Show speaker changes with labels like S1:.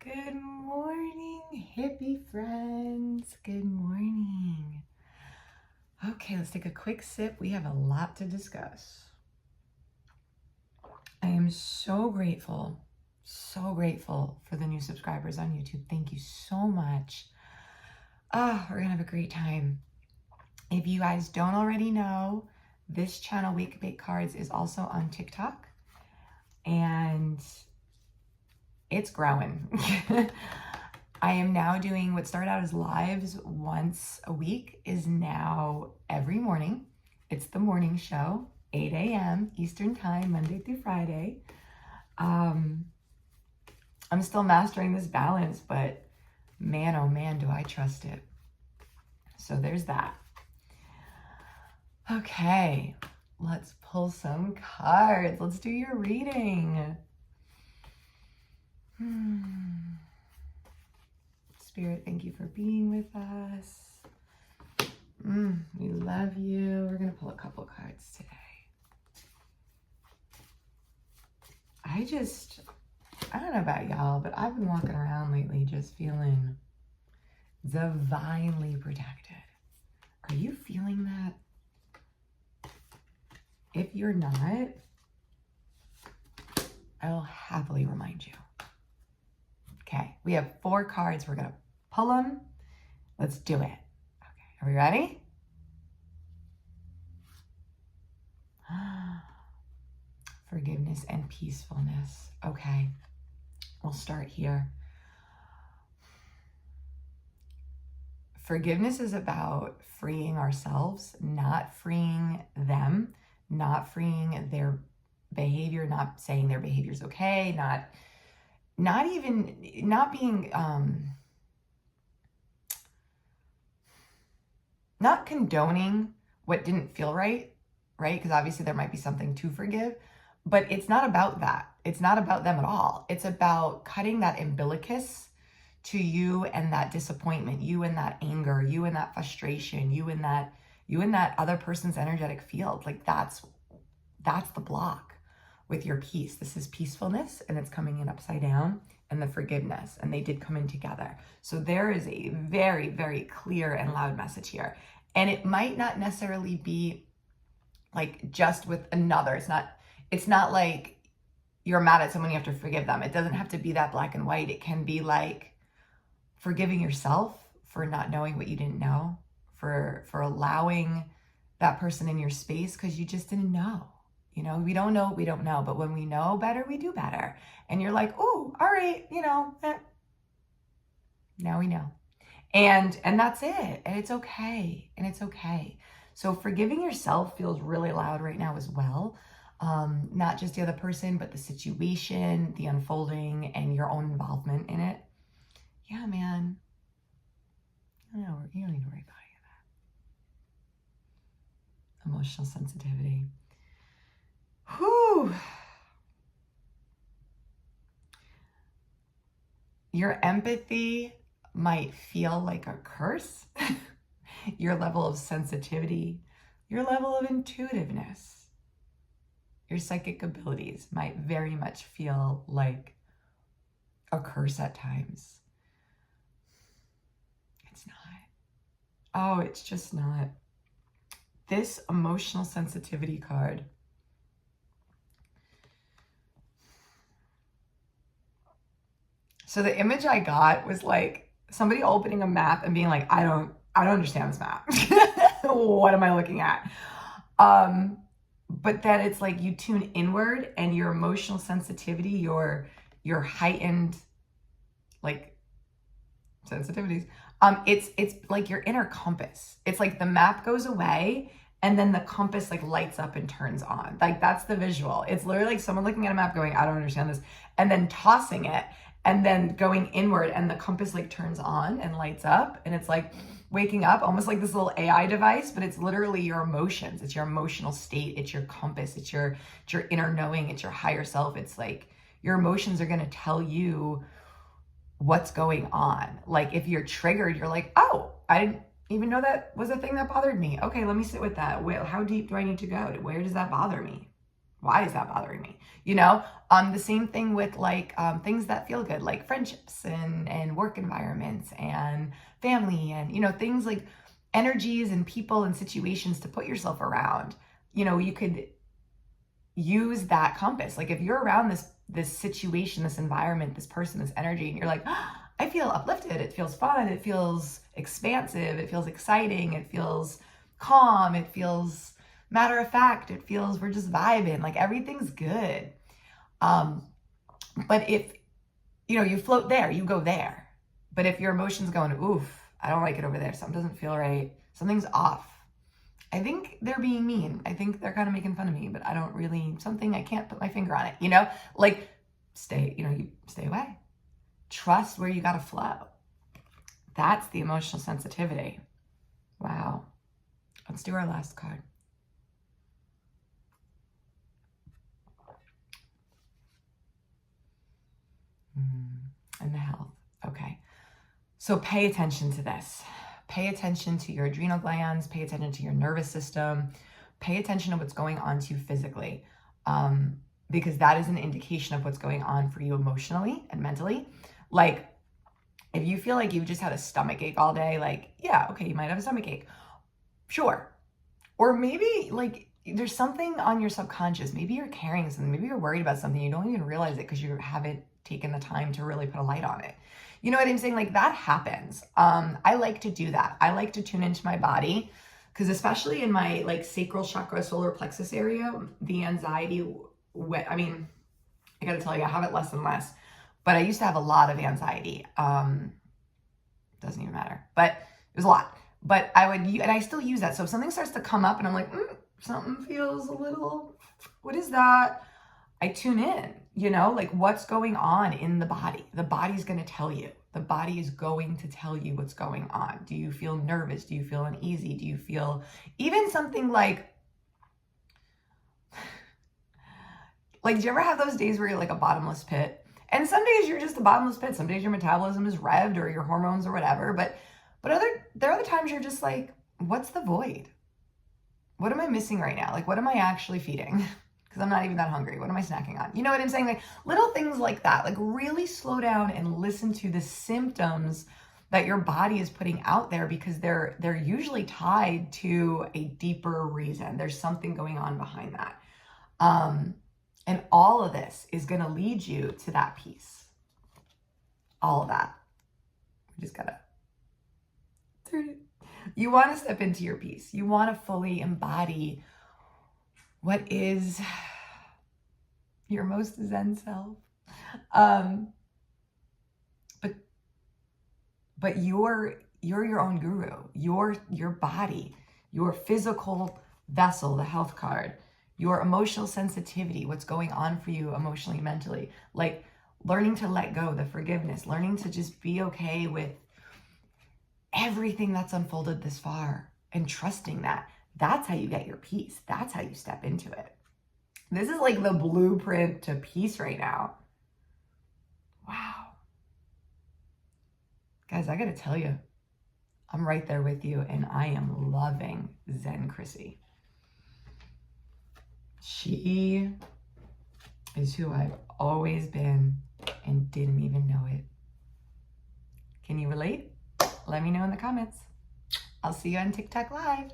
S1: Good morning, hippie friends. Good morning. Okay, let's take a quick sip. We have a lot to discuss. I am so grateful for the new subscribers on YouTube. Thank you so much. We're gonna have a great time. If you guys don't already know, this channel, WakeBakeCards, is also on TikTok, and it's growing. I am now doing what started out as lives once a week is now every morning. It's the morning show, 8 a.m. Eastern time, Monday through Friday. I'm still mastering this balance, but man, oh man, do I trust it. So there's that. Okay, let's pull some cards. Let's do your reading. Spirit, thank you for being with us. We love you. We're going to pull a couple cards today. I don't know about y'all, but I've been walking around lately just feeling divinely protected. Are you feeling that? If you're not, I will happily remind you. Okay, we have 4 cards. We're going to pull them. Let's do it. Okay, are we ready? Forgiveness and peacefulness. Okay, we'll start here. Forgiveness is about freeing ourselves, not freeing them, not freeing their behavior, not saying their behavior is okay, not being, not condoning what didn't feel right? Because obviously there might be something to forgive, but it's not about that. It's not about them at all. It's about cutting that umbilicus to you and that disappointment, you and that anger, you and that frustration, you and that other person's energetic field. Like that's the block with your peace. This is peacefulness, and it's coming in upside down, and the forgiveness, and they did come in together. So there is a very, very clear and loud message here. And it might not necessarily be like just with another. It's not like you're mad at someone, you have to forgive them. It doesn't have to be that black and white. It can be like forgiving yourself for not knowing what you didn't know, for allowing that person in your space because you just didn't know. You know, we don't know what we don't know, but when we know better, we do better. And you're like, oh, all right, now we know. And that's it. And it's okay. So forgiving yourself feels really loud right now as well. Not just the other person, but the situation, the unfolding, and your own involvement in it. Yeah, man. No, you don't need to worry about any of that. Emotional sensitivity. Whew. Your empathy might feel like a curse. Your level of sensitivity, your level of intuitiveness, your psychic abilities might very much feel like a curse at times. It's not. Oh, it's just not. This emotional sensitivity card so the image I got was like somebody opening a map and being like, I don't understand this map. What am I looking at? But then it's like you tune inward and your emotional sensitivity, your heightened like sensitivities. It's like your inner compass. It's like the map goes away and then the compass like lights up and turns on. Like that's the visual. It's literally like someone looking at a map going, I don't understand this, and then tossing it and then going inward and the compass like turns on and lights up, and it's like waking up, almost like this little AI device, but it's literally your emotions. It's your emotional state. It's your compass. It's your inner knowing. It's your higher self. It's like your emotions are going to tell you what's going on. Like if you're triggered, you're like, oh, I didn't even know that was a thing that bothered me. Okay, let me sit with that. How deep do I need to go? Where does that bother me? Why is that bothering me? The same thing with like things that feel good, like friendships and work environments and family and, things like energies and people and situations to put yourself around. You could use that compass. Like if you're around this situation, this environment, this person, this energy, and you're like, I feel uplifted, it feels fun, it feels expansive, it feels exciting, it feels calm, it feels matter of fact, it feels we're just vibing, like everything's good. But if you float there, you go there. But if your emotions going, oof, I don't like it over there, something doesn't feel right, something's off, I think they're being mean, I think they're kind of making fun of me, but I don't really, something, I can't put my finger on it, like you stay away. Trust where you got to flow. That's the emotional sensitivity. Wow. Let's do our last card. And the health. Okay. So pay attention to this. Pay attention to your adrenal glands. Pay attention to your nervous system. Pay attention to what's going on to you physically. Because that is an indication of what's going on for you emotionally and mentally. Like, if you feel like you've just had a stomach ache all day, like, yeah, okay, you might have a stomach ache. Sure. Or maybe, like, there's something on your subconscious. Maybe you're carrying something. Maybe you're worried about something. You don't even realize it because you haven't taken the time to really put a light on it. You know what I'm saying? Like, that happens. I like to do that. I like to tune into my body because especially in my, like, sacral chakra, solar plexus area, the anxiety, I got to tell you, I have it less and less. But I used to have a lot of anxiety. Doesn't even matter. But it was a lot. But and I still use that. So if something starts to come up and I'm like, something feels a little, what is that? I tune in, like what's going on in the body. The body's going to tell you. The body is going to tell you what's going on. Do you feel nervous? Do you feel uneasy? Do you feel even something like do you ever have those days where you're like a bottomless pit? And some days you're just a bottomless pit. Some days your metabolism is revved or your hormones or whatever. But there are other times you're just like, what's the void? What am I missing right now? Like, what am I actually feeding? Because I'm not even that hungry. What am I snacking on? You know what I'm saying? Like little things like that. Like really slow down and listen to the symptoms that your body is putting out there because they're usually tied to a deeper reason. There's something going on behind that. And all of this is going to lead you to that peace. All of that. We just got to turn it. You want to step into your peace. You want to fully embody what is your most Zen self. But you're your own guru. Your body, your physical vessel, the health card, your emotional sensitivity, what's going on for you emotionally, mentally, like learning to let go, the forgiveness, learning to just be okay with everything that's unfolded this far and trusting that. That's how you get your peace. That's how you step into it. This is like the blueprint to peace right now. Wow. Guys, I gotta tell you, I'm right there with you and I am loving Zen Chrissy. She is who I've always been and didn't even know it. Can you relate? Let me know in the comments. I'll see you on TikTok Live.